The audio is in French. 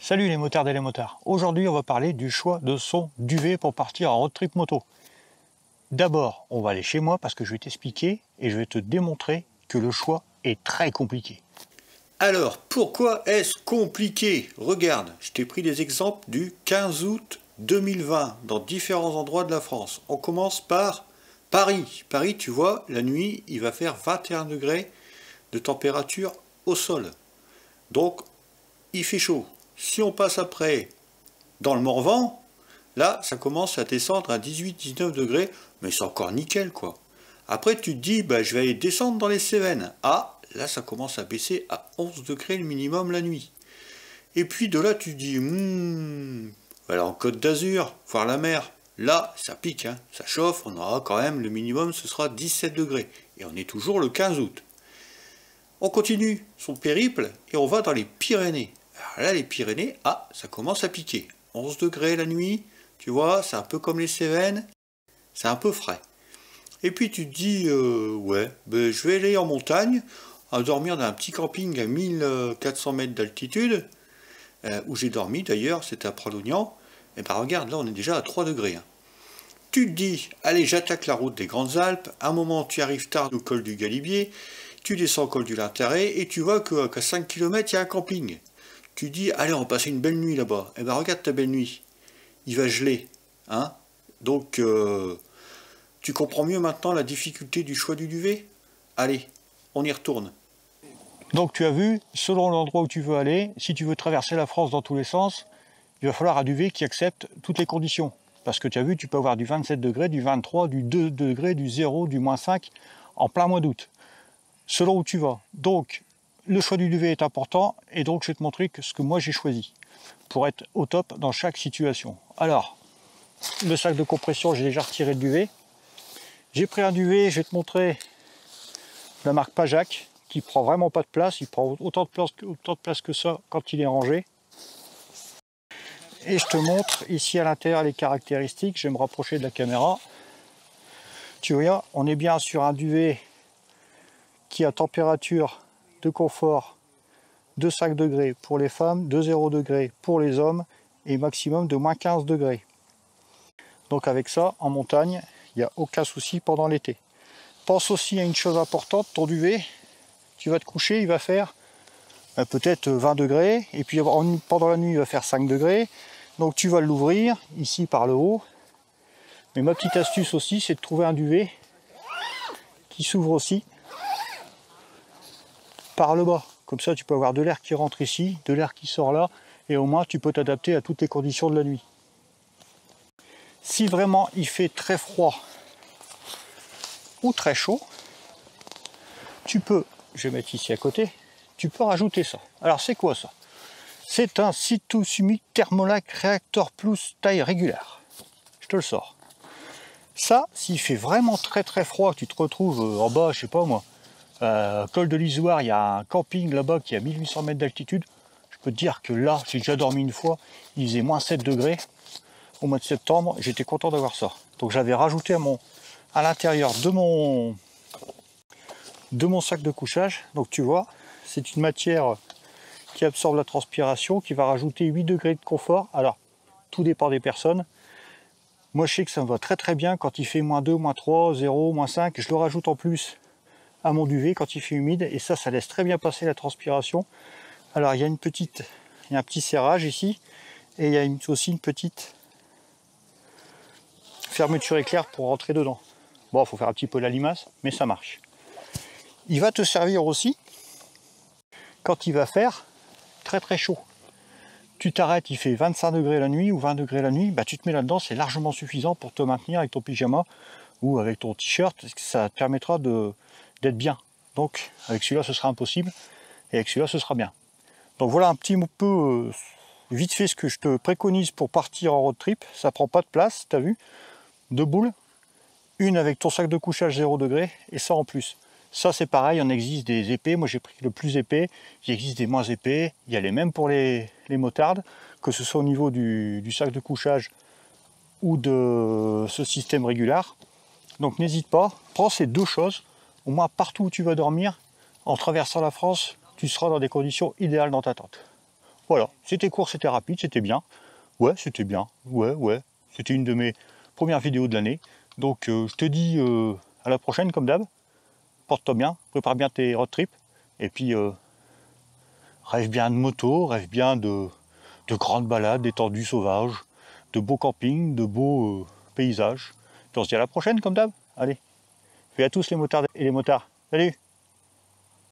Salut les motards et les motards. Aujourd'hui on va parler du choix de son duvet pour partir en road trip moto. D'abord on va aller chez moi parce que je vais t'expliquer et je vais te démontrer que le choix est très compliqué. Alors, pourquoi est-ce compliqué? Regarde, je t'ai pris des exemples du 15 août 2020 dans différents endroits de la France. On commence par Paris. Paris, tu vois, la nuit, il va faire 21 degrés de température au sol. Donc, il fait chaud. Si on passe après dans le Morvan, là, ça commence à descendre à 18-19 degrés, mais c'est encore nickel, quoi. Après, tu te dis, je vais aller descendre dans les Cévennes. Ah, là, ça commence à baisser à 11 degrés le minimum la nuit. Et puis de là, tu te dis, voilà, en Côte d'Azur, voir la mer. Là, ça pique, hein, ça chauffe, on aura quand même, le minimum, ce sera 17 degrés. Et on est toujours le 15 août. On continue son périple et on va dans les Pyrénées. Alors là, les Pyrénées, ça commence à piquer. 11 degrés la nuit, tu vois, c'est un peu comme les Cévennes, c'est un peu frais. Et puis tu te dis, je vais aller en montagne, à dormir dans un petit camping à 1400 mètres d'altitude, où j'ai dormi d'ailleurs, c'était à Pralognan. Et regarde, là on est déjà à 3 degrés. Hein. Tu te dis, allez, j'attaque la route des Grandes Alpes, à un moment tu arrives tard au col du Galibier, tu descends au col du Lintaret, et tu vois qu'à 5 km il y a un camping. Tu dis, allez, on va passer une belle nuit là-bas. Et regarde ta belle nuit, il va geler. Hein. Donc, tu comprends mieux maintenant la difficulté du choix du duvet? Allez, on y retourne. Donc tu as vu, selon l'endroit où tu veux aller, si tu veux traverser la France dans tous les sens, il va falloir un duvet qui accepte toutes les conditions. Parce que tu as vu, tu peux avoir du 27 degrés, du 23, du 2 degrés, du 0, du moins 5, en plein mois d'août. Selon où tu vas. Donc, le choix du duvet est important, et donc je vais te montrer ce que moi j'ai choisi, pour être au top dans chaque situation. Alors, le sac de compression, j'ai déjà retiré le duvet. J'ai pris un duvet, je vais te montrer la marque Pajac, qui prend vraiment pas de place, il prend autant de place que ça quand il est rangé. Et je te montre ici à l'intérieur les caractéristiques, je vais me rapprocher de la caméra. Tu vois, on est bien sur un duvet qui a température de confort de 5 degrés pour les femmes, de 0 degrés pour les hommes et maximum de moins 15 degrés. Donc avec ça, en montagne, il n'y a aucun souci pendant l'été. Pense aussi à une chose importante, ton duvet, tu vas te coucher, il va faire peut-être 20 degrés, et puis pendant la nuit, il va faire 5 degrés. Donc tu vas l'ouvrir, ici par le haut. Mais ma petite astuce aussi, c'est de trouver un duvet qui s'ouvre aussi par le bas. Comme ça, tu peux avoir de l'air qui rentre ici, de l'air qui sort là, et au moins tu peux t'adapter à toutes les conditions de la nuit. Si vraiment il fait très froid ou très chaud, tu peux, je vais mettre ici à côté, tu peux rajouter ça. Alors c'est quoi ça? C'est un Sitosumi Thermolac Reactor Plus taille régulière. Je te le sors. Ça, s'il fait vraiment très très froid, que tu te retrouves en bas, je sais pas moi, col de l'Isoire, il y a un camping là-bas qui a 1800 mètres d'altitude. Je peux te dire que là, j'ai déjà dormi une fois, il faisait moins 7 degrés au mois de septembre, j'étais content d'avoir ça. Donc j'avais rajouté à l'intérieur de mon sac de couchage. Donc tu vois, c'est une matière qui absorbe la transpiration, qui va rajouter 8 degrés de confort. Alors, tout dépend des personnes. Moi, je sais que ça me va très très bien quand il fait moins 2, moins 3, 0, moins 5. Je le rajoute en plus à mon duvet quand il fait humide. Et ça laisse très bien passer la transpiration. Alors, il y a un petit serrage ici. Et il y a aussi une petite fermeture éclair pour rentrer dedans. Bon, il faut faire un petit peu la limace, mais ça marche. Il va te servir aussi quand il va faire très très chaud. Tu t'arrêtes, il fait 25 degrés la nuit ou 20 degrés la nuit, tu te mets là-dedans, c'est largement suffisant pour te maintenir avec ton pyjama ou avec ton t-shirt, ça te permettra d'être bien. Donc avec celui-là ce sera impossible et avec celui-là ce sera bien. Donc voilà un petit peu vite fait ce que je te préconise pour partir en road trip. Ça prend pas de place, tu as vu, 2 boules, une avec ton sac de couchage 0 degré et ça en plus. Ça c'est pareil, il en existe des épais, moi j'ai pris le plus épais, il existe des moins épais, il y a les mêmes pour les motardes, que ce soit au niveau du sac de couchage ou de ce système régulier. Donc n'hésite pas, prends ces deux choses, au moins partout où tu vas dormir, en traversant la France, tu seras dans des conditions idéales dans ta tente. Voilà, c'était court, c'était rapide, c'était bien. Ouais, c'était bien. Ouais. C'était une de mes premières vidéos de l'année. Donc je te dis à la prochaine comme d'hab. Porte-toi bien, prépare bien tes road trips. Et puis rêve bien de moto, rêve bien de grandes balades, d'étendues sauvages, de beaux campings, de beaux paysages. Puis on se dit à la prochaine comme d'hab. Allez, fais à tous les motards et les motards. Salut!